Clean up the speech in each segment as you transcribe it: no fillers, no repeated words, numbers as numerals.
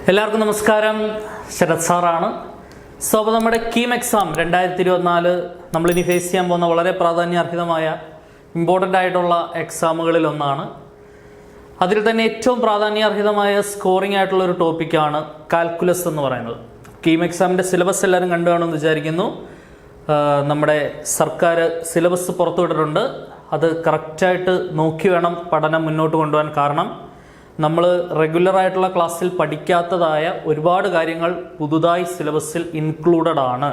എല്ലാവർക്കും നമസ്കാരം. ശരത് സാറാണ്. സോ അപ്പോൾ നമ്മുടെ കീം എക്സാം 2024 നമ്മളിനി ഫേസ് ചെയ്യാൻ പോകുന്ന വളരെ പ്രാധാന്യാർഹിതമായ ഇമ്പോർട്ടൻ്റ് ആയിട്ടുള്ള എക്സാമുകളിലൊന്നാണ്. അതിൽ തന്നെ ഏറ്റവും പ്രാധാന്യാർഹിതമായ സ്കോറിംഗ് ആയിട്ടുള്ള ഒരു ടോപ്പിക്കാണ് കാൽക്കുലസ് എന്ന് പറയുന്നത്. കീം എക്സാമിൻ്റെ സിലബസ് എല്ലാവരും കണ്ടു കാണുമെന്ന് വിചാരിക്കുന്നു. നമ്മുടെ സർക്കാർ സിലബസ് പുറത്തുവിട്ടിട്ടുണ്ട്. അത് കറക്റ്റായിട്ട് നോക്കി വേണം പഠനം മുന്നോട്ട് കൊണ്ടുപോകാൻ. കാരണം നമ്മൾ റെഗുലറായിട്ടുള്ള ക്ലാസ്സിൽ പഠിക്കാത്തതായ ഒരുപാട് കാര്യങ്ങൾ പുതുതായി സിലബസിൽ ഇൻക്ലൂഡഡ് ആണ്.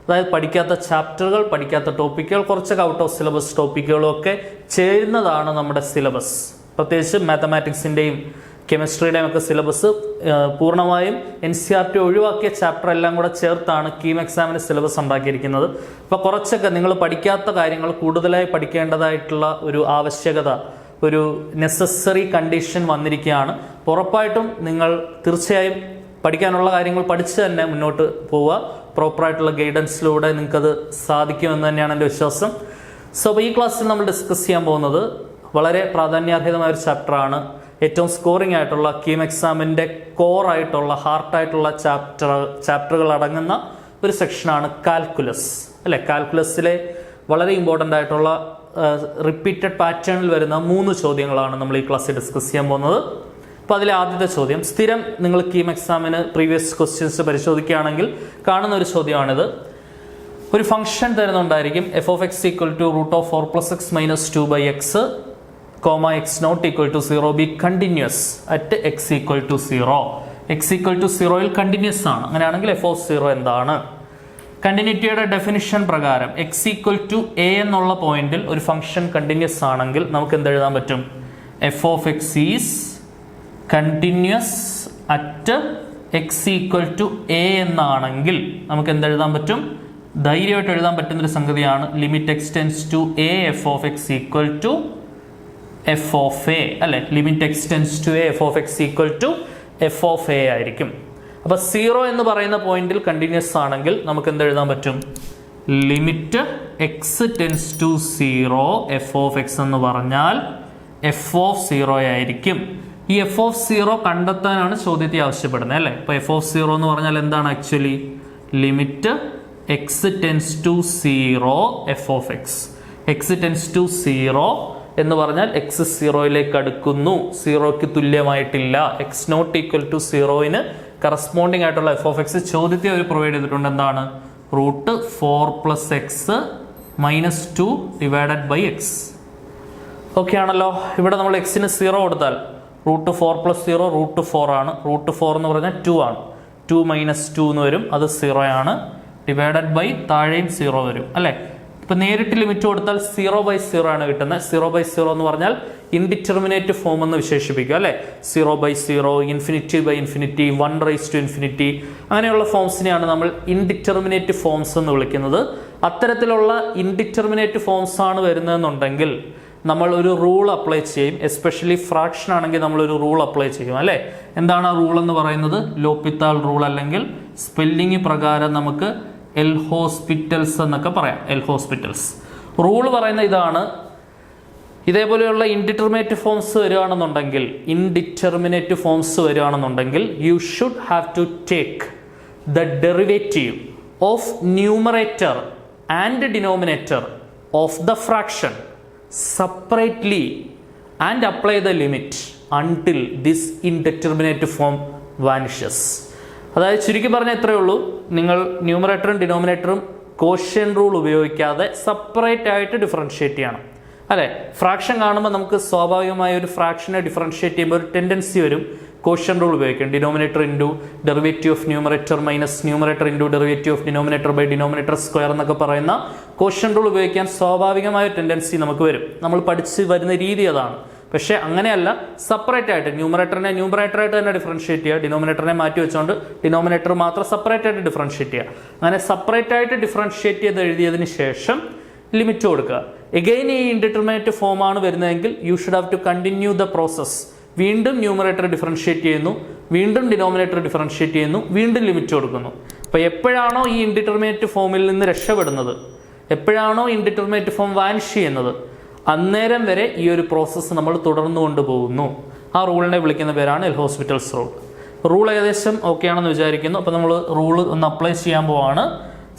അതായത് പഠിക്കാത്ത ചാപ്റ്ററുകൾ, പഠിക്കാത്ത ടോപ്പിക്കുകൾ, കുറച്ചൊക്കെ ഔട്ട് ഓഫ് സിലബസ് ടോപ്പിക്കുകളും ഒക്കെ ചേരുന്നതാണ് നമ്മുടെ സിലബസ്. പ്രത്യേകിച്ച് മാത്തമാറ്റിക്സിൻ്റെയും കെമിസ്ട്രിയുടെയും ഒക്കെ സിലബസ് പൂർണ്ണമായും NCERT ഒഴിവാക്കിയ ചാപ്റ്റർ എല്ലാം കൂടെ ചേർത്താണ് കീം എക്സാമിന് സിലബസ് ഉണ്ടാക്കിയിരിക്കുന്നത്. അപ്പോൾ കുറച്ചൊക്കെ നിങ്ങൾ പഠിക്കാത്ത കാര്യങ്ങൾ കൂടുതലായി പഠിക്കേണ്ടതായിട്ടുള്ള ഒരു ആവശ്യകത, ഒരു നെസസറി കണ്ടീഷൻ വന്നിരിക്കുകയാണ്. ഉറപ്പായിട്ടും നിങ്ങൾ തീർച്ചയായും പഠിക്കാനുള്ള കാര്യങ്ങൾ പഠിച്ച് തന്നെ മുന്നോട്ട് പോവുക. പ്രോപ്പറായിട്ടുള്ള ഗൈഡൻസിലൂടെ നിങ്ങൾക്കത് സാധിക്കുമെന്ന് തന്നെയാണ് എൻ്റെ വിശ്വാസം. സോ ഈ ക്ലാസ്സിൽ നമ്മൾ ഡിസ്കസ് ചെയ്യാൻ പോകുന്നത് വളരെ പ്രാധാന്യാർഹിതമായ ഒരു ചാപ്റ്ററാണ്. ഏറ്റവും സ്കോറിംഗ് ആയിട്ടുള്ള കീം എക്സാമിൻ്റെ കോറായിട്ടുള്ള ഹാർട്ടായിട്ടുള്ള ചാപ്റ്ററുകൾ അടങ്ങുന്ന ഒരു സെക്ഷനാണ് കാൽക്കുലസ്. അല്ലേ, കാൽക്കുലസിലെ വളരെ ഇമ്പോർട്ടൻ്റ് ആയിട്ടുള്ള റിപ്പീറ്റഡ് പാറ്റേണിൽ വരുന്ന 3 ചോദ്യങ്ങളാണ് നമ്മൾ ഈ ക്ലാസ്സിൽ ഡിസ്കസ് ചെയ്യാൻ പോകുന്നത്. അപ്പോൾ അതിലെ ആദ്യത്തെ ചോദ്യം, സ്ഥിരം നിങ്ങൾ കീം എക്സാമിന് പ്രീവിയസ് ക്വസ്റ്റ്യൻസ് പരിശോധിക്കുകയാണെങ്കിൽ കാണുന്ന ഒരു ചോദ്യമാണിത്. ഒരു function തരുന്നുണ്ടായിരിക്കും f(x) √ 4 + x - 2/x, x not equal to 0 be continuous at x equal to 0. x equal to 0യിൽ continuous ആണ്. അങ്ങനെയാണെങ്കിൽ f(0) എന്താണ്? കണ്ടിന്യൂറ്റിയുടെ ഡെഫിനിഷൻ പ്രകാരം x ഈക്വൽ ടു a എന്നുള്ള പോയിന്റിൽ ഒരു ഫംഗ്ഷൻ കണ്ടിന്യൂസ് ആണെങ്കിൽ നമുക്ക് എന്തെഴുതാൻ പറ്റും? f(x) is continuous at x equal to a എന്നാണെങ്കിൽ നമുക്ക് എന്തെഴുതാൻ പറ്റും? ധൈര്യമായിട്ട് എഴുതാൻ പറ്റുന്നൊരു സംഗതിയാണ് limit x tends to a f(x) equal to f of a. അല്ലെ, limit x tends to a f(x) equal to f of a ആയിരിക്കും. അപ്പൊ 0 എന്ന് പറയുന്ന പോയിന്റിൽ കണ്ടിന്യൂസ് ആണെങ്കിൽ നമുക്ക് എന്ത് എഴുതാൻ പറ്റും? Limit x tends to 0 f of x എന്ന് പറഞ്ഞാൽ f of 0 ആയിരിക്കും. ഈ f of 0 കണ്ടെത്താനാണ് ചോദ്യത്തെ ആവശ്യപ്പെടുന്നത്. അല്ലേ, ഇപ്പൊ f of 0 എന്ന് പറഞ്ഞാൽ എന്താണ്? Actually limit x tends to 0 f of x. x tends to 0 എന്ന് പറഞ്ഞാൽ x 0യിലേക്ക് അടുക്കുന്നു, 0ക്ക് തുല്യമായിട്ടില്ല. x നോട്ട് ഈക്വൽ ടു 0ന് കറസ്പോണ്ടിങ് ആയിട്ടുള്ള f of x ചോദ്യത്തെ അവർ പ്രൊവൈഡ് ചെയ്തിട്ടുണ്ട്. എന്താണ്? √4 + x - 2 / x. ഓക്കെ ആണല്ലോ. ഇവിടെ നമ്മൾ എക്സിന് 0 കൊടുത്താൽ √4 + 0 √4 ആണ്. √4 എന്ന് പറഞ്ഞാൽ 2 ആണ്. 2 - 2 എന്ന് വരും, അത് 0 ആണ്. / താഴെയും 0 വരും. അല്ലേ, ഇപ്പൊ നേരിട്ട് ലിമിറ്റ് കൊടുത്താൽ 0/0 ആണ് കിട്ടുന്നത്. 0/0 എന്ന് പറഞ്ഞാൽ ഇൻഡിറ്റർമിനേറ്റ് ഫോം എന്ന് വിശേഷിപ്പിക്കുക. അല്ലെ, 0/0, ∞/∞, 1⁻∞, അങ്ങനെയുള്ള ഫോംസിനെയാണ് നമ്മൾ ഇൻഡിറ്റർമിനേറ്റ് ഫോംസ് എന്ന് വിളിക്കുന്നത്. അത്തരത്തിലുള്ള ഇൻഡിറ്റർമിനേറ്റ് ഫോംസ് ആണ് വരുന്നതെന്നുണ്ടെങ്കിൽ നമ്മൾ ഒരു റൂൾ അപ്ലൈ ചെയ്യും. എസ്പെഷ്യലി ഫ്രാക്ഷൻ ആണെങ്കിൽ നമ്മളൊരു റൂൾ അപ്ലൈ ചെയ്യും. അല്ലെ, എന്താണ് ആ റൂൾ എന്ന് പറയുന്നത്? ലോപിത്താൾ റൂൾ, അല്ലെങ്കിൽ സ്പെല്ലിംഗ് പ്രകാരം നമുക്ക് എൽ ഹോസ്പിറ്റൽസ് എന്നൊക്കെ പറയാം. എൽ ഹോസ്പിറ്റൽസ് റൂൾ പറയുന്ന ഇതാണ്. ഇതേപോലെയുള്ള ഇൻഡിറ്റർമിനേറ്റ് ഫോംസ് വരികയാണെന്നുണ്ടെങ്കിൽ you should have to take the derivative of numerator and denominator of the fraction separately and apply the limit until this indeterminate form vanishes. അതായത് ചുരുക്കി പറഞ്ഞാൽ ഇത്രയേ ഉള്ളൂ, നിങ്ങൾ ന്യൂമറേറ്ററും ഡിനോമിനേറ്ററും കോഷ്യൻ റൂൾ ഉപയോഗിക്കാതെ സെപ്പറേറ്റ് ആയിട്ട് ഡിഫറൻഷിയേറ്റ് ചെയ്യണം. അല്ലെ, ഫ്രാക്ഷൻ കാണുമ്പോൾ നമുക്ക് സ്വാഭാവികമായ ഒരു ഫ്രാക്ഷനെ ഡിഫറൻഷിയേറ്റ് ചെയ്യുമ്പോൾ ഒരു ടെൻഡൻസി വരും കോഷ്യൻ റൂൾ ഉപയോഗിക്കും. Denominator into derivative of numerator minus numerator into derivative of denominator by denominator square എന്നൊക്കെ പറയുന്ന കോഷ്യൻ റൂൾ ഉപയോഗിക്കാൻ സ്വാഭാവികമായ ടെൻഡൻസി നമുക്ക് വരും. നമ്മൾ പഠിച്ച് വരുന്ന രീതി അതാണ്. പക്ഷേ അങ്ങനെയല്ല, സെപ്പറേറ്റ് ആയിട്ട് ന്യൂമറേറ്ററിനെ ന്യൂമറേറ്ററായിട്ട് തന്നെ ഡിഫറൻഷിയേറ്റ് ചെയ്യുക, ഡിനോമിനേറ്ററിനെ മാറ്റി വെച്ചുകൊണ്ട് ഡിനോമിനേറ്റർ മാത്രം സെപ്പറേറ്റ് ആയിട്ട് ഡിഫറൻഷിയേറ്റ് ചെയ്യുക. അങ്ങനെ സെപ്പറേറ്റ് ആയിട്ട് ഡിഫറൻഷിയേറ്റ് ചെയ്ത് എഴുതിയതിന് ശേഷം ലിമിറ്റ് കൊടുക്കുക. എഗെയിൻ ഈ ഇൻഡിറ്റർമിനേറ്റ് ഫോം ആണ് വരുന്നതെങ്കിൽ you should have to continue the process. വീണ്ടും ന്യൂമറേറ്റർ ഡിഫറൻഷിയേറ്റ് ചെയ്യുന്നു, വീണ്ടും ഡിനോമിനേറ്റർ ഡിഫറൻഷിയേറ്റ് ചെയ്യുന്നു, വീണ്ടും ലിമിറ്റ് കൊടുക്കുന്നു. അപ്പോൾ എപ്പോഴാണോ ഈ ഇൻഡിറ്റർമിനേറ്റ് ഫോമിൽ നിന്ന് രക്ഷപ്പെടുന്നത്, എപ്പോഴാണോ ഇൻഡിറ്റർമിനേറ്റ് ഫോം വാനിഷ് ചെയ്യുന്നത്, അന്നേരം വരെ ഈ ഒരു പ്രോസസ്സ് നമ്മൾ തുടർന്നു കൊണ്ടുപോകുന്നു. ആ റൂളിനെ വിളിക്കുന്ന പേരാണ് എൽ ഹോസ്പിറ്റൽസ് റൂൾ. റൂൾ ഏകദേശം ഓക്കെ ആണെന്ന് വിചാരിക്കുന്നു. അപ്പോൾ നമ്മൾ റൂള് ഒന്ന് അപ്ലൈ ചെയ്യാൻ പോവാണ്.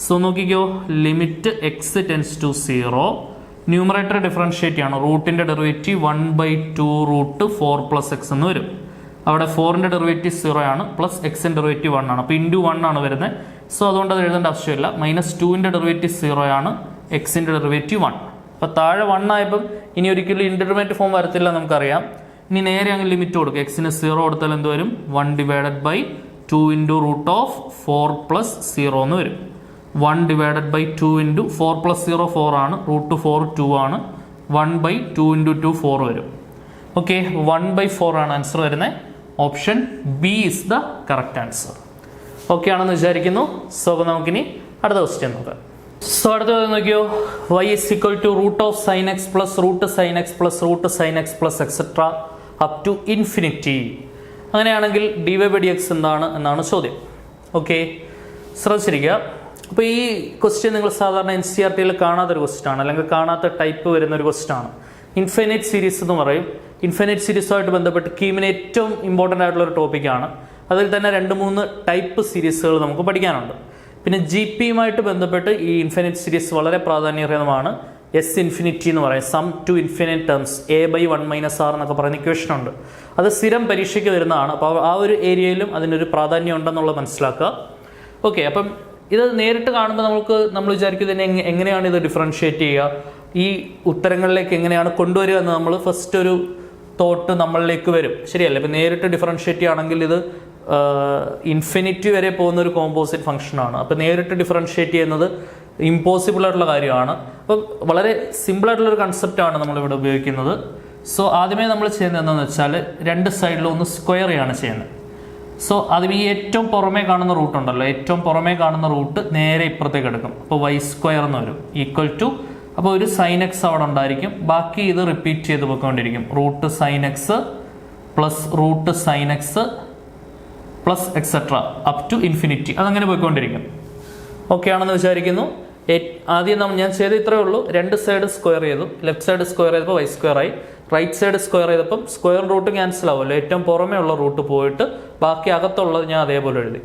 സോ നോക്കിക്കോ, limit X tends to 0, numerator differentiate ചെയ്യണം. റൂട്ടിൻ്റെ ഡെറിവേറ്റീവ് 1/2 റൂട്ട് 4 പ്ലസ് എക്സ് എന്ന് വരും. അവിടെ 4ന്റെ ഡെറിവേറ്റീവ് 0 ആണ്, പ്ലസ് എക്സിൻ്റെ ഡെറിവേറ്റീവ് 1 ആണ്. അപ്പോൾ ഇൻറ്റു 1 ആണ് വരുന്നത്. സോ അതുകൊണ്ട് അത് എഴുതേണ്ട ആവശ്യമില്ല. -2ന്റെ ഡെറിവേറ്റീവ് 0 ആണ്, എക്സിൻ്റെ ഡെറിവേറ്റീവ് 1. അപ്പോൾ താഴെ 1 ആയപ്പം ഇനി ഒരിക്കലും ഇൻ്റർമീഡിയറ്റ് ഫോം വരത്തില്ല നമുക്കറിയാം. ഇനി നേരെ അങ്ങ് ലിമിറ്റ് കൊടുക്കുക. എക്സിന് 0 കൊടുത്താൽ എന്ത് വരും? 1/2 ഇൻറ്റു റൂട്ട് ഓഫ് 4 പ്ലസ് 0 എന്ന് വരും. 1/2 ഇൻറ്റു 4 പ്ലസ് 0 4 ആണ്, റൂട്ട് 4 2 ആണ്. 1/2 ഇൻറ്റു 2 4 വരും. ഓക്കെ, 1/4 ആണ് ആൻസർ വരുന്നത്. Option B is the correct answer. Okay ആണെന്ന് വിചാരിക്കുന്നു. സോ അപ്പോൾ നമുക്കിനി അടുത്ത ക്വസ്റ്റ്യൻ നോക്കാം. സോ അടുത്തത് നോക്കിയോ, y is equal to root of sin x plus root sin x plus root sin x plus etc. up to infinity. അങ്ങനെയാണെങ്കിൽ dy by dx എന്താണ് എന്നാണ് ചോദ്യം. ഓക്കെ, ശ്രദ്ധിച്ചിരിക്കുക. അപ്പോൾ ഈ ക്വസ്റ്റ്യൻ നിങ്ങൾ സാധാരണ NCERT-യിൽ കാണാത്തൊരു ക്വസ്റ്റ്യൻ ആണ്, അല്ലെങ്കിൽ കാണാത്ത ടൈപ്പ് വരുന്ന ഒരു ക്വസ്റ്റ്യൻ ആണ്. ഇൻഫിനിറ്റ് സീരീസ് എന്ന് പറയും. ഇൻഫിനിറ്റ് സീരീസുമായിട്ട് ബന്ധപ്പെട്ട് കീമിന് ഏറ്റവും ഇമ്പോർട്ടൻ്റ് ആയിട്ടുള്ള ഒരു ടോപ്പിക്കാണ്. അതിൽ തന്നെ 2-3 ടൈപ്പ് സീരീസുകൾ നമുക്ക് പഠിക്കാനുണ്ട്. പിന്നെ GP-യുമായിട്ട് ബന്ധപ്പെട്ട് ഈ ഇൻഫിനിറ്റ് സീരീസ് വളരെ പ്രാധാന്യകരമാണ്. എസ് ഇൻഫിനിറ്റി എന്ന് പറയും, sum to infinite terms a/1 - r എന്നൊക്കെ പറയുന്ന ഇക്വേഷൻ ഉണ്ട്. അത് സ്ഥിരം പരീക്ഷയ്ക്ക് വരുന്നതാണ്. അപ്പോൾ ആ ഒരു ഏരിയയിലും അതിനൊരു പ്രാധാന്യം ഉണ്ടെന്നുള്ളത് മനസ്സിലാക്കുക. ഓക്കെ, അപ്പം ഇത് നേരിട്ട് കാണുമ്പോൾ നമ്മൾ വിചാരിക്കുന്നത് എങ്ങനെയാണ് ഇത് ഡിഫറൻഷിയേറ്റ് ചെയ്യുക, ഈ ഉത്തരങ്ങളിലേക്ക് എങ്ങനെയാണ് കൊണ്ടുവരിക എന്ന് നമ്മൾ ഫസ്റ്റ് ഒരു തോട്ട് നമ്മളിലേക്ക് വരും. ശരിയല്ലേ? ഇപ്പം നേരിട്ട് ഡിഫറൻഷിയേറ്റ് ചെയ്യുകയാണെങ്കിൽ ഇത് ഇൻഫിനിറ്റി വരെ പോകുന്ന ഒരു കോമ്പോസിറ്റ് ഫംഗ്ഷനാണ്. അപ്പോൾ നേരിട്ട് ഡിഫറൻഷിയേറ്റ് ചെയ്യുന്നത് ഇമ്പോസിബിൾ ആയിട്ടുള്ള കാര്യമാണ്. അപ്പം വളരെ സിമ്പിളായിട്ടുള്ളൊരു കൺസെപ്റ്റാണ് നമ്മളിവിടെ ഉപയോഗിക്കുന്നത്. സോ ആദ്യമേ നമ്മൾ ചെയ്യുന്നത് എന്താണെന്ന് വെച്ചാൽ 2 സൈഡിലും ഒന്ന് സ്ക്വയർ ചെയ്യാണ് ചെയ്യുന്നത്. സോ ആദ്യം ഈ ഏറ്റവും പുറമേ കാണുന്ന റൂട്ട് ഉണ്ടല്ലോ, ഏറ്റവും പുറമേ കാണുന്ന റൂട്ട് നേരെ ഇപ്പുറത്തേക്ക് എടുക്കും. അപ്പോൾ y² എന്ന് വരും, ഈക്വൽ ടു, അപ്പോൾ ഒരു sin x അവിടെ ഉണ്ടായിരിക്കും. ബാക്കി ഇത് റിപ്പീറ്റ് ചെയ്ത് പോയിക്കൊണ്ടിരിക്കും. Root sin x plus root sin x plus etcetera up to infinity, അതങ്ങനെ പോയിക്കൊണ്ടിരിക്കും. ഓക്കെ ആണെന്ന് വിചാരിക്കുന്നു. ആദ്യം ഞാൻ ചെയ്ത് ഇത്രയേ ഉള്ളൂ. 2 സൈഡ് സ്ക്വയർ ചെയ്തു. ലെഫ്റ്റ് സൈഡ് സ്ക്വയർ ചെയ്തപ്പോൾ y² ആയി. റൈറ്റ് സൈഡ് സ്ക്വയർ ചെയ്തപ്പം സ്ക്വയർ റൂട്ട് ക്യാൻസൽ ആവുമല്ലോ, ഏറ്റവും പുറമേ ഉള്ള റൂട്ട് പോയിട്ട് ബാക്കി അകത്തുള്ളത് ഞാൻ അതേപോലെ എഴുതി.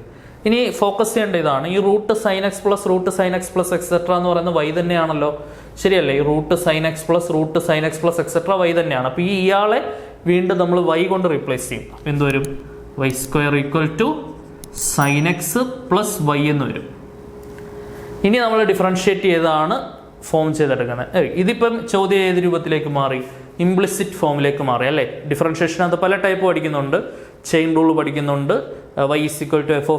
ഇനി ഫോക്കസ് ചെയ്യേണ്ട ഇതാണ്, ഈ root sin x plus root sin x plus etcetera എന്ന് പറയുന്നത് y തന്നെയാണല്ലോ. ശരിയല്ലേ? ഈ root sin x plus root sin x plus etcetera y തന്നെയാണ്. അപ്പോൾ ഇയാളെ വീണ്ടും നമ്മൾ y കൊണ്ട് റീപ്ലേസ് ചെയ്യും. അപ്പോൾ എന്ത് വരും? y² equal to sin x plus y എന്ന് വരും. ഇനി നമ്മൾ ഡിഫറൻഷിയേറ്റ് ചെയ്താണ് ഫോം ചെയ്തെടുക്കുന്നത്. ഇതിപ്പം ചോദ്യം ഏത് രൂപത്തിലേക്ക് മാറി? ഇംപ്ലിസിറ്റ് ഫോമിലേക്ക് മാറി അല്ലേ? ഡിഫറൻഷിയേഷൻ അത് പല ടൈപ്പ് പഠിക്കുന്നുണ്ട്. ചെയിൻ റൂൾ പഠിക്കുന്നുണ്ട്, y =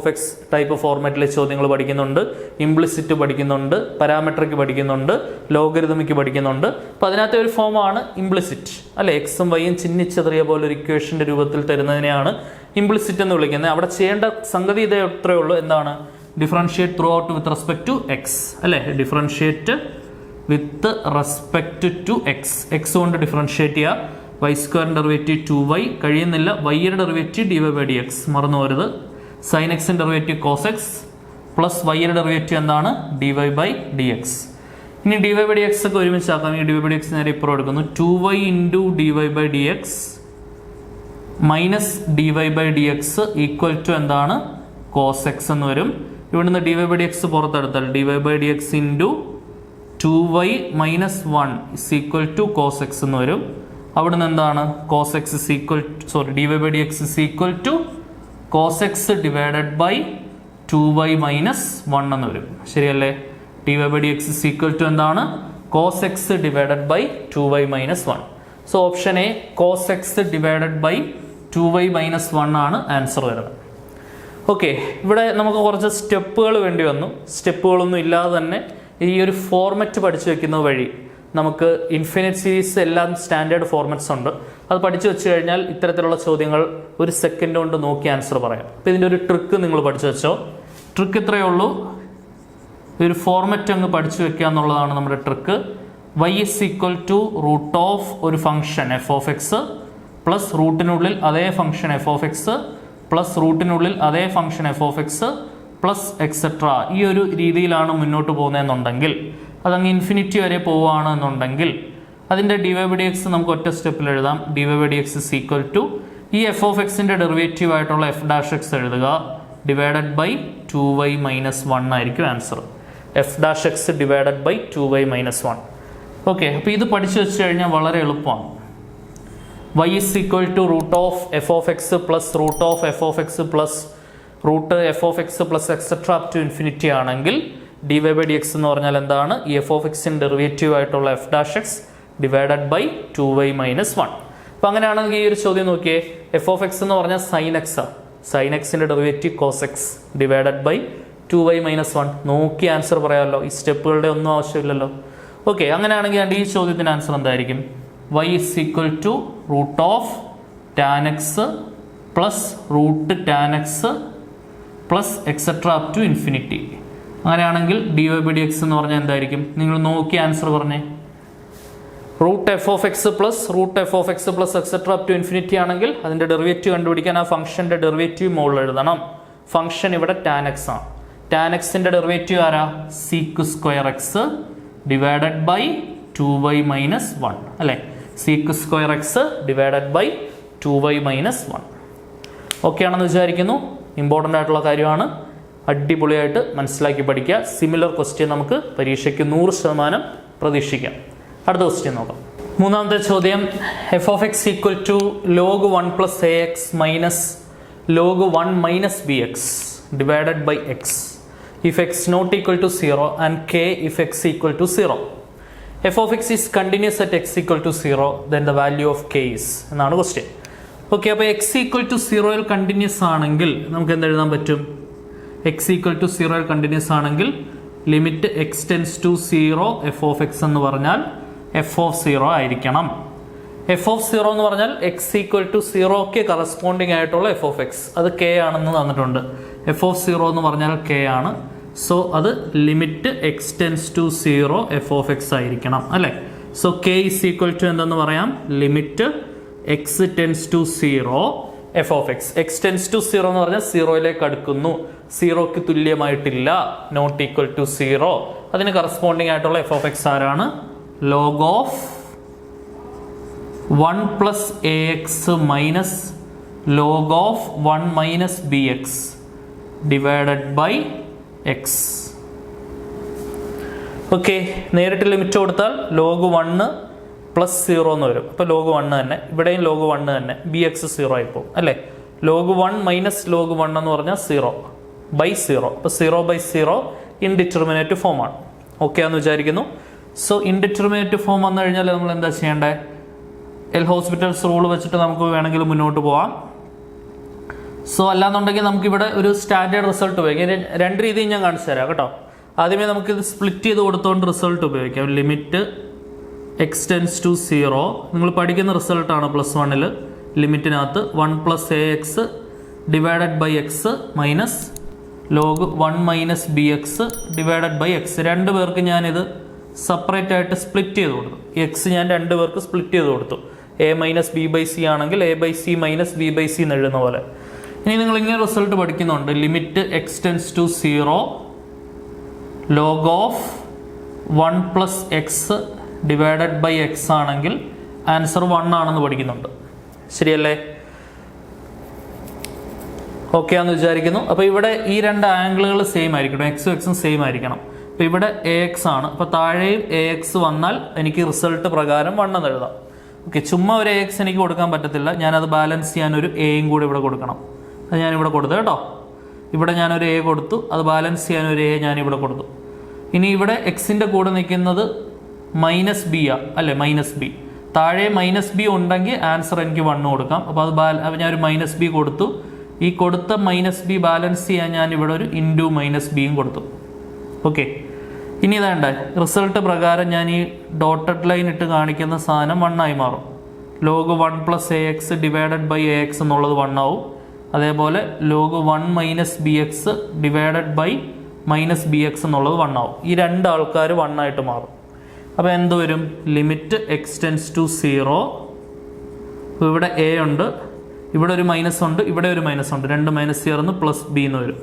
f(x) ടൈപ്പ് ഫോർമാറ്റിലെ ചോദ്യങ്ങൾ പഠിക്കുന്നുണ്ട്, ഇംപ്ലിസിറ്റ് പഠിക്കുന്നുണ്ട്, പാരാമെട്രിക് പഠിക്കുന്നുണ്ട്, ലോഗരിതമിക് പഠിക്കുന്നുണ്ട്. അപ്പോൾ അതിനകത്തെ ഒരു ഫോമാണ് ഇംപ്ലിസിറ്റ് അല്ലെ? എക്സും വൈയും ചിഹ്നിച്ചെറിയ പോലെ ഒരു ഇക്വേഷൻ്റെ രൂപത്തിൽ തരുന്നതിനെയാണ് ഇംപ്ലിസിറ്റ് എന്ന് വിളിക്കുന്നത്. അവിടെ ചെയ്യേണ്ട സംഗതി ഇതേ അത്രയേ ഉള്ളൂ. എന്താണ്? Differentiate throughout with respect to X അല്ലേ? Differentiate with respect to X. X കൊണ്ട് ഡിഫറൻഷിയേറ്റ് ചെയ്യുക. y² ഡെറിവേറ്റീവ് 2y കഴിയുന്നില്ല. y-യുടെ ഡെറിവേറ്റീവ് dy/dx മറന്നു പോരുത്. sin x derivative cos x plus y-യുടെ ഡെറിവേറ്റീവ് എന്താണ്? dy/dx. ഇനി dy/dx ഒക്കെ ഒരുമിച്ചാക്കാം. ഈ dy/dx നേരെ ഇപ്പുറം എടുക്കുന്നു. 2y into dy/dx minus dy/dx equal to എന്താണ്? cos x എന്ന് വരും. ഇവിടുന്ന് dy/dx പുറത്തെടുത്താൽ dy/dx into 2y minus 1 is equal to cos x എന്ന് വരും. അവിടുന്ന് എന്താണ്? cos x is equal to, dy/dx is equal to cos x divided by 2y minus 1 എന്ന് വരും. ശരിയല്ലേ? dy/dx is equal to എന്താണ്? cos x divided by 2y minus 1. So option A cos x divided by 2y minus 1 ആണ് answer വരുന്നത്. Okay, ഇവിടെ നമുക്ക് കുറച്ച് സ്റ്റെപ്പുകൾ വേണ്ടി വന്നു. സ്റ്റെപ്പുകളൊന്നും ഇല്ലാതെ തന്നെ ഈ ഒരു ഫോർമാറ്റ് പഠിച്ചു വെക്കുന്ന വഴി നമുക്ക് ഇൻഫിനിറ്റ് സീരീസ് എല്ലാം സ്റ്റാൻഡേർഡ് ഫോർമാറ്റ്സ് ഉണ്ട്. അത് പഠിച്ചു വെച്ച് കഴിഞ്ഞാൽ ഇത്തരത്തിലുള്ള ചോദ്യങ്ങൾ ഒരു സെക്കൻഡ് കൊണ്ട് നോക്കി ആൻസർ പറയാം. അപ്പോൾ ഇതിൻ്റെ ഒരു ട്രിക്ക് നിങ്ങൾ പഠിച്ചു വെച്ചോ. ട്രിക്ക് ഇത്രയേ ഉള്ളൂ, ഒരു ഫോർമാറ്റ് അങ്ങ് പഠിച്ചു വെക്കുക എന്നുള്ളതാണ് നമ്മുടെ ട്രിക്ക്. y = റൂട്ട് ഓഫ് ഒരു ഫംഗ്ഷൻ f(x) പ്ലസ് റൂട്ടിനുള്ളിൽ അതേ ഫംഗ്ഷൻ f(x) പ്ലസ് റൂട്ടിനുള്ളിൽ അതേ ഫംഗ്ഷൻ f(x) പ്ലസ് എക്സെട്ര. ഈ ഒരു രീതിയിലാണ് മുന്നോട്ട് പോകുന്നതെന്നുണ്ടെങ്കിൽ, അതങ്ങ് ഇൻഫിനിറ്റി വരെ പോവുകയാണെന്നുണ്ടെങ്കിൽ അതിൻ്റെ dy/dx നമുക്ക് ഒറ്റ സ്റ്റെപ്പിൽ എഴുതാം. dy/dx is equal to ഈ എഫ് ഓഫ് എക്സിൻ്റെ ഡെറിവേറ്റീവ് ആയിട്ടുള്ള എഫ് ഡാഷ് എക്സ് എഴുതുക, ഡിവൈഡഡ് ബൈ 2y മൈനസ് 1 ആയിരിക്കും answer. F dash x divided by 2y minus 1. Okay, അപ്പോൾ ഇത് പഠിച്ചു വെച്ച് കഴിഞ്ഞാൽ വളരെ എളുപ്പമാണ്. y is equal to root of f of x plus root of f of x plus root f of x plus etc up to infinity ആണെങ്കിൽ dy by dx എന്ന് പറഞ്ഞാൽ എന്താണ്? ഈ എഫ് ഓഫ് എക്സിൻ്റെ ഡെറിവേറ്റീവ് ആയിട്ടുള്ള f dash x divided by 2y minus 1. അപ്പോൾ അങ്ങനെയാണെങ്കിൽ ഈ ഒരു ചോദ്യം നോക്കിയേ, എഫ് ഓഫ് എക്സ് എന്ന് പറഞ്ഞാൽ സൈൻ എക്സ് ആണ്. സൈൻ എക്സിൻ്റെ derivative cos x divided by 2y minus 1. നോക്കി ആൻസർ പറയാമല്ലോ, ഈ സ്റ്റെപ്പുകളുടെ ഒന്നും ആവശ്യമില്ലല്ലോ. ഓക്കെ, അങ്ങനെയാണെങ്കിൽ ഈ ചോദ്യത്തിന് ആൻസർ എന്തായിരിക്കും? y is equal to root of tan x plus root tan x plus etc up to infinity. അങ്ങനെയാണെങ്കിൽ dy by dx എന്ന് പറഞ്ഞാൽ എന്തായിരിക്കും? നിങ്ങൾ നോക്കി ആൻസർ പറഞ്ഞേ. Root f of x plus root f of x plus etcetera up to infinity ആണെങ്കിൽ അതിൻ്റെ derivative കണ്ടുപിടിക്കാൻ ആ ഫംഗ്ഷൻ്റെ ഡെറിവേറ്റീവ് മുകളിൽ എഴുതണം. ഫംഗ്ഷൻ ഇവിടെ ടാൻ എക്സ് ആണ്. ടാൻ എക്സിൻ്റെ ഡെറിവേറ്റീവ് ആരാ? Sec square x divided by 2y minus 1 അല്ലേ? Sec square x divided by 2y minus 1. Okay ആണെന്ന് വിചാരിക്കുന്നു. ഇമ്പോർട്ടൻ്റ് ആയിട്ടുള്ള കാര്യമാണ്, അടിപൊളിയായിട്ട് മനസ്സിലാക്കി പഠിക്കുക. സിമിലർ ക്വസ്റ്റ്യൻ നമുക്ക് പരീക്ഷയ്ക്ക് 100% പ്രതീക്ഷിക്കാം. അടുത്ത ക്വസ്റ്റ്യൻ നോക്കാം. മൂന്നാമത്തെ ചോദ്യം, f of x equal to log 1 plus A x minus log 1 minus B x divided by x if x not equal to 0 and k if x equal to 0. F of x is continuous at x equal to 0 then the value of k is എന്നാണ് question. Okay, അപ്പോൾ x equal to 0 continuous ആണെങ്കിൽ നമുക്ക് എന്തെഴുതാൻ പറ്റും? X equal to 0 continuous ആണെങ്കിൽ limit X tends to 0 f of x എന്ന് പറഞ്ഞാൽ F of 0 ആയിരിക്കണം. എഫ് ഓഫ് 0 എന്ന് പറഞ്ഞാൽ എക്സ് ഈക്വൽ ടു 0ക്ക് കറസ്പോണ്ടിങ് ആയിട്ടുള്ള എഫ് ഓഫ് എക്സ് അത് കെ ആണെന്ന് തന്നിട്ടുണ്ട്. എഫ് ഓഫ് 0 എന്ന് പറഞ്ഞാൽ കെ ആണ്. സോ അത് limit X tends to 0 f of x ആയിരിക്കണം അല്ലേ? So k is equal to എന്തെന്ന് പറയാം? Limit X tends to 0 f of x. X tends to 0 എന്ന് പറഞ്ഞാൽ 0യിലേക്ക് അടുക്കുന്നു, 0ക്ക് തുല്യമായിട്ടില്ല, നോട്ട് ഈക്വൽ ടു 0. അതിന് കറസ്പോണ്ടിങ് ആയിട്ടുള്ള എഫ് ഓഫ് എക്സ് ആരാണ്? log of 1 plus ax minus log of 1 minus bx divided by x. Okay, നേരിട്ട് ലിമിറ്റ് കൊടുത്താൽ ലോഗ് 1 പ്ലസ് 0 എന്ന് വരും. അപ്പോൾ ലോഗ് 1 തന്നെ, ഇവിടെയും ലോഗ് 1 തന്നെ, ബി എക്സ് 0 ആയിപ്പോവും അല്ലേ? ലോഗ് 1 മൈനസ് ലോഗ് 1 എന്ന് പറഞ്ഞാൽ 0 ബൈ 0. അപ്പോൾ 0 ബൈ 0 ഇൻഡിറ്റർമിനേറ്റ് ഫോം ആണ്. ഓക്കെ ആണെന്ന് വിചാരിക്കുന്നു. സോ ഇൻഡിറ്റർമിനേറ്റ് ഫോം വന്നു കഴിഞ്ഞാൽ നമ്മൾ എന്താ ചെയ്യേണ്ടത്? എൽ ഹോസ്പിറ്റൽസ് റൂൾ വെച്ചിട്ട് നമുക്ക് വേണമെങ്കിൽ മുന്നോട്ട് പോവാം. സോ അല്ലാന്നുണ്ടെങ്കിൽ നമുക്കിവിടെ ഒരു സ്റ്റാൻഡേർഡ് റിസൾട്ട് ഉപയോഗിക്കാം. രണ്ട് രീതിയും ഞാൻ കാണിച്ചു തരാം കേട്ടോ. ആദ്യമേ നമുക്കിത് സ്പ്ലിറ്റ് ചെയ്ത് കൊടുത്തുകൊണ്ട് റിസൾട്ട് ഉപയോഗിക്കാം. ലിമിറ്റ് എക്സ് ടെൻസ് ടു 0 നിങ്ങൾ പഠിക്കുന്ന റിസൾട്ടാണ് +1 ലിമിറ്റിനകത്ത് 1 plus A x divided by x minus log 1 minus B x divided by x. രണ്ട് പേർക്ക് ഞാനിത് സെപ്പറേറ്റ് ആയിട്ട് സ്പ്ലിറ്റ് ചെയ്ത് കൊടുത്തു. എക്സ് ഞാൻ രണ്ട് പേർക്ക് സ്പ്ലിറ്റ് ചെയ്ത് കൊടുത്തു. A minus B by C ആണെങ്കിൽ A by C minus B by C എന്ന് എഴുതുന്ന പോലെ. ഇനി നിങ്ങൾ ഇങ്ങനെ റിസൾട്ട് പഠിക്കുന്നുണ്ട്. Limit X tends to 0 log of 1 plus X divided by X ആണെങ്കിൽ ആൻസർ 1 ആണെന്ന് പഠിക്കുന്നുണ്ട്. ശരിയല്ലേ? ഓക്കെ ആണെന്ന് വിചാരിക്കുന്നു. അപ്പോൾ ഇവിടെ ഈ രണ്ട് ആംഗിളുകൾ സെയിം ആയിരിക്കണം, എക്സും എക്സും സെയിം ആയിരിക്കണം. അപ്പോൾ ഇവിടെ എ എക്സ് ആണ്. അപ്പോൾ താഴെയും എ എക്സ് വന്നാൽ എനിക്ക് റിസൾട്ട് പ്രകാരം 1 എന്ന് എഴുതാം. ഓക്കെ, ചുമ്മാ ഒരു എ എക്സ് എനിക്ക് കൊടുക്കാൻ പറ്റത്തില്ല. ഞാനത് ബാലൻസ് ചെയ്യാൻ ഒരു എയും കൂടി ഇവിടെ കൊടുക്കണം. അത് ഞാനിവിടെ കൊടുത്തു കേട്ടോ. ഇവിടെ ഞാനൊരു എ കൊടുത്തു, അത് ബാലൻസ് ചെയ്യാൻ ഒരു എ ഞാനിവിടെ കൊടുത്തു. ഇനി ഇവിടെ എക്സിൻ്റെ കൂടെ നിൽക്കുന്നത് മൈനസ് ബി ആ അല്ലേ? Minus B. താഴെ മൈനസ് ബി ഉണ്ടെങ്കിൽ ആൻസർ എനിക്ക് 1 കൊടുക്കാം. അപ്പോൾ അത് ഞാനൊരു മൈനസ് ബി കൊടുത്തു. ഈ കൊടുത്ത മൈനസ് ബി ബാലൻസ് ചെയ്യാൻ ഞാൻ ഇവിടെ ഒരു ഇൻറ്റു മൈനസ് ബിയും കൊടുത്തു. ഓക്കെ, ഇനി ഇതേണ്ട റിസൾട്ട് പ്രകാരം ഞാൻ ഈ ഡോട്ടഡ് ലൈൻ ഇട്ട് കാണിക്കുന്ന സാധനം 1 ആയി മാറും. Log 1 plus A x divided by a x എന്നുള്ളത് 1 ആവും. അതേപോലെ log 1 minus B x divided by minus B x എന്നുള്ളത് 1 ആവും. ഈ രണ്ട് ആൾക്കാർ 1 ആയിട്ട് മാറും. അപ്പോൾ എന്ത് വരും? Limit X tends to 0. ഇവിടെ എ ഉണ്ട്, ഇവിടെ ഒരു മൈനസ് ഉണ്ട്, ഇവിടെ ഒരു മൈനസ് ഉണ്ട്. രണ്ട് മൈനസ് ചേർന്ന് പ്ലസ് ബി എന്ന് വരും.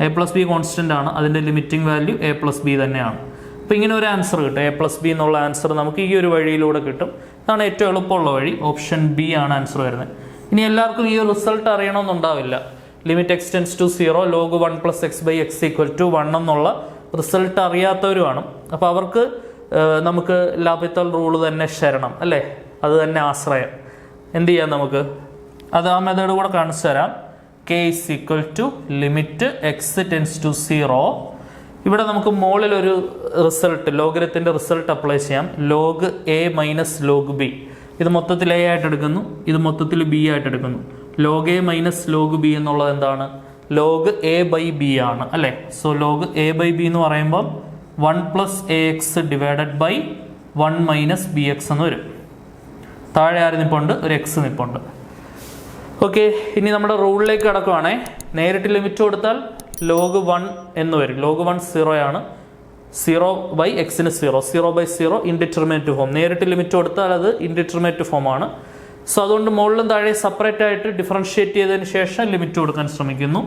എ പ്ലസ് ബി കോൺസ്റ്റന്റ് ആണ്, അതിൻ്റെ limiting value A plus B തന്നെയാണ്. അപ്പോൾ ഇങ്ങനെ ഒരു ആൻസർ കിട്ടും. എ പ്ലസ് ബി എന്നുള്ള ആൻസർ നമുക്ക് ഈ ഒരു വഴിയിലൂടെ കിട്ടും. ഇതാണ് ഏറ്റവും എളുപ്പമുള്ള വഴി. ഓപ്ഷൻ ബി ആണ് ആൻസർ വരുന്നത്. ഇനി എല്ലാവർക്കും ഈ റിസൾട്ട് അറിയണമെന്നുണ്ടാവില്ല. Limit X tends to 0 log 1 plus X by X equal to 1 എന്നുള്ള റിസൾട്ട് അറിയാത്തവരുമാണ്. അപ്പോൾ അവർക്ക് നമുക്ക് ലാപിത്തൽ റൂള് തന്നെ ശരണം അല്ലേ, അത് തന്നെ ആശ്രയം. എന്ത് ചെയ്യാം നമുക്ക്, അത് ആ മെത്തേഡ് കൂടെ കാണിച്ചു തരാം. K is equal to limit X tends to 0. ഇവിടെ നമുക്ക് മുകളിൽ ഒരു റിസൾട്ട് ലോഗരിത്തിന്റെ റിസൾട്ട് അപ്ലൈ ചെയ്യാം. Log a minus log b, ഇത് മൊത്തത്തിൽ എ ആയിട്ട് എടുക്കുന്നു, ഇത് മൊത്തത്തിൽ ബി ആയിട്ട് എടുക്കുന്നു. Log a minus log b എന്നുള്ളത് എന്താണ്, ലോഗ് എ ബൈ ബി ആണ് അല്ലേ. So log a by b എന്ന് പറയുമ്പോൾ 1 plus A x divided by 1 minus B x എന്ന് വരും. താഴെ ആര് നിപ്പുണ്ട്, ഒരു എക്സ് നിപ്പുണ്ട്. ഓക്കെ, ഇനി നമ്മുടെ റൂളിലേക്ക് കിടക്കുവാണേ. നേരിട്ട് ലിമിറ്റ് കൊടുത്താൽ ലോഗ് 1 എന്ന് വരും. ലോഗ് 1 0 ആണ്. 0 ബൈ എക്സിന് 0, 0 ബൈ 0 ഇൻഡിറ്റർമിനേറ്റ് ഫോം. നേരിട്ട് ലിമിറ്റ് കൊടുത്താൽ അത് ഇൻഡിറ്റർമിനേറ്റ് ഫോം ആണ്. സോ അതുകൊണ്ട് മുകളിലും താഴെ സെപ്പറേറ്റ് ആയിട്ട് ഡിഫറൻഷിയേറ്റ് ചെയ്തതിന് ശേഷം ലിമിറ്റ് കൊടുക്കാൻ ശ്രമിക്കുന്നു.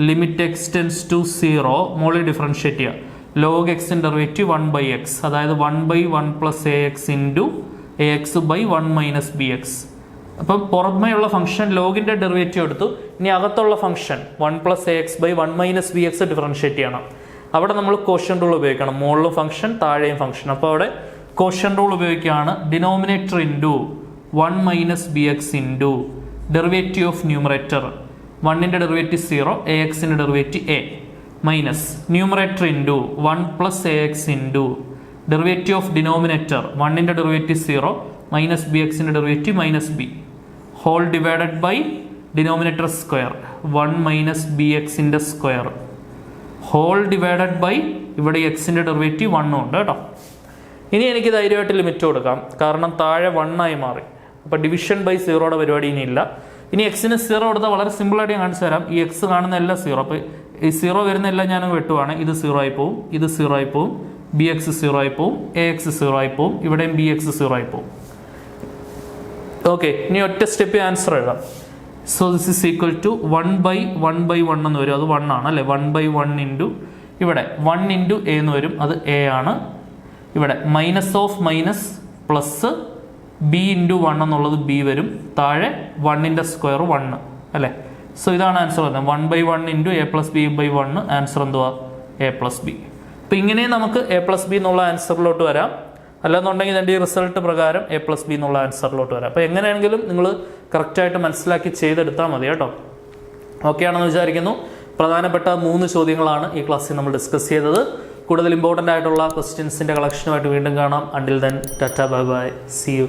ലിമിറ്റ് എക്സ് ടെൻസ് ടു 0 മുകളിൽ ഡിഫറൻഷിയേറ്റ് ചെയ്യുക. ലോഗ് എക്സിൻ്റെ ഡെറിവേറ്റീവ് 1 ബൈ എക്സ്, അതായത് 1 by 1 plus A X into a x by 1 minus B x. അപ്പം പുറമേയുള്ള ഫംഗ്ഷൻ ലോഗിൻ്റെ ഡെറിവേറ്റീവ് എടുത്തു. ഇനി അകത്തുള്ള function 1 plus A x by 1 minus B x differentiate ചെയ്യണം. അവിടെ നമ്മൾ കോഷ്യൻ റൂൾ ഉപയോഗിക്കണം. മുകളിലും ഫംഗ്ഷൻ താഴെയും ഫംഗ്ഷൻ. അപ്പോൾ അവിടെ കോഷ്യൻ റൂൾ ഉപയോഗിക്കുകയാണ്. Denominator into 1 minus B X into derivative of numerator. 1ൻ്റെ ഡെറിവേറ്റീവ് 0, എ എക്സിൻ്റെ derivative A minus numerator into 1 plus A X into derivative of denominator. 1ൻ്റെ ഡെറിവേറ്റീവ് 0 മൈനസ് ബി എക്സിൻ്റെ derivative minus B whole divided by denominator square 1 minus B എക്സിൻ്റെ square whole divided by ഇവിടെ എക്സിൻ്റെ derivative 1 ഉണ്ട് കേട്ടോ. ഇനി എനിക്ക് ധൈര്യമായിട്ട് ലിമിറ്റ് കൊടുക്കാം, കാരണം താഴെ 1 ആയി മാറി. അപ്പോൾ ഡിവിഷൻ ബൈ 0യുടെ പരിപാടി ഇനിയില്ല. ഇനി എക്സിന് 0 കൊടുത്താൽ വളരെ സിമ്പിളായിട്ട് ഞാൻ കാണിച്ചു തരാം. ഈ എക്സ് കാണുന്ന എല്ലാം 0. അപ്പോൾ ഈ 0 വരുന്ന എല്ലാം ഞാൻ വെട്ടുവാണ്. ഇത് 0 ആയി പോവും, ഇത് 0 ആയി പോവും, ബി എക്സ് 0 ആയി പോവും, എ എക്സ് 0 ആയി പോവും, ഇവിടെയും ബി എക്സ് 0 ആയി പോവും. ഓക്കെ, ഇനി ഒറ്റ സ്റ്റെപ്പ് ആൻസർ എഴുതാം. So this is equal to 1 by 1 എന്ന് വരും, അത് 1 ആണ് അല്ലേ. 1 ബൈ 1 ഇൻറ്റു ഇവിടെ 1 ഇൻറ്റു എ എന്ന് വരും, അത് എ ആണ്. ഇവിടെ minus of minus plus B into 1 എന്നുള്ളത് ബി വരും. താഴെ 1ൻ്റെ സ്ക്വയർ 1 അല്ലേ. സോ ഇതാണ് ആൻസർ വരുന്നത്. 1 by 1 into a plus b by 1, answer എന്തുവാ, എ പ്ലസ് ബി. അപ്പോൾ ഇങ്ങനെ നമുക്ക് എ പ്ലസ് ബി എന്നുള്ള ആൻസറിലോട്ട് വരാം. അല്ലെന്നുണ്ടെങ്കിൽ ഇതിൻ്റെ ഈ റിസൾട്ട് പ്രകാരം എ പ്ലസ് ബി എന്നുള്ള ആൻസറിലോട്ട് വരാം. അപ്പോൾ എങ്ങനെയാണെങ്കിലും നിങ്ങൾ കറക്റ്റായിട്ട് മനസ്സിലാക്കി ചെയ്തെടുത്താൽ മതി കേട്ടോ. ഓക്കെ ആണെന്ന് വിചാരിക്കുന്നു. പ്രധാനപ്പെട്ട 3 ചോദ്യങ്ങളാണ് ഈ ക്ലാസ്സിൽ നമ്മൾ ഡിസ്കസ് ചെയ്തത്. കൂടുതൽ ഇമ്പോർട്ടൻ്റ് ആയിട്ടുള്ള ക്വസ്റ്റ്യൻസിൻ്റെ കളക്ഷനുമായിട്ട് വീണ്ടും കാണാം. Until then tata bye bye, see U.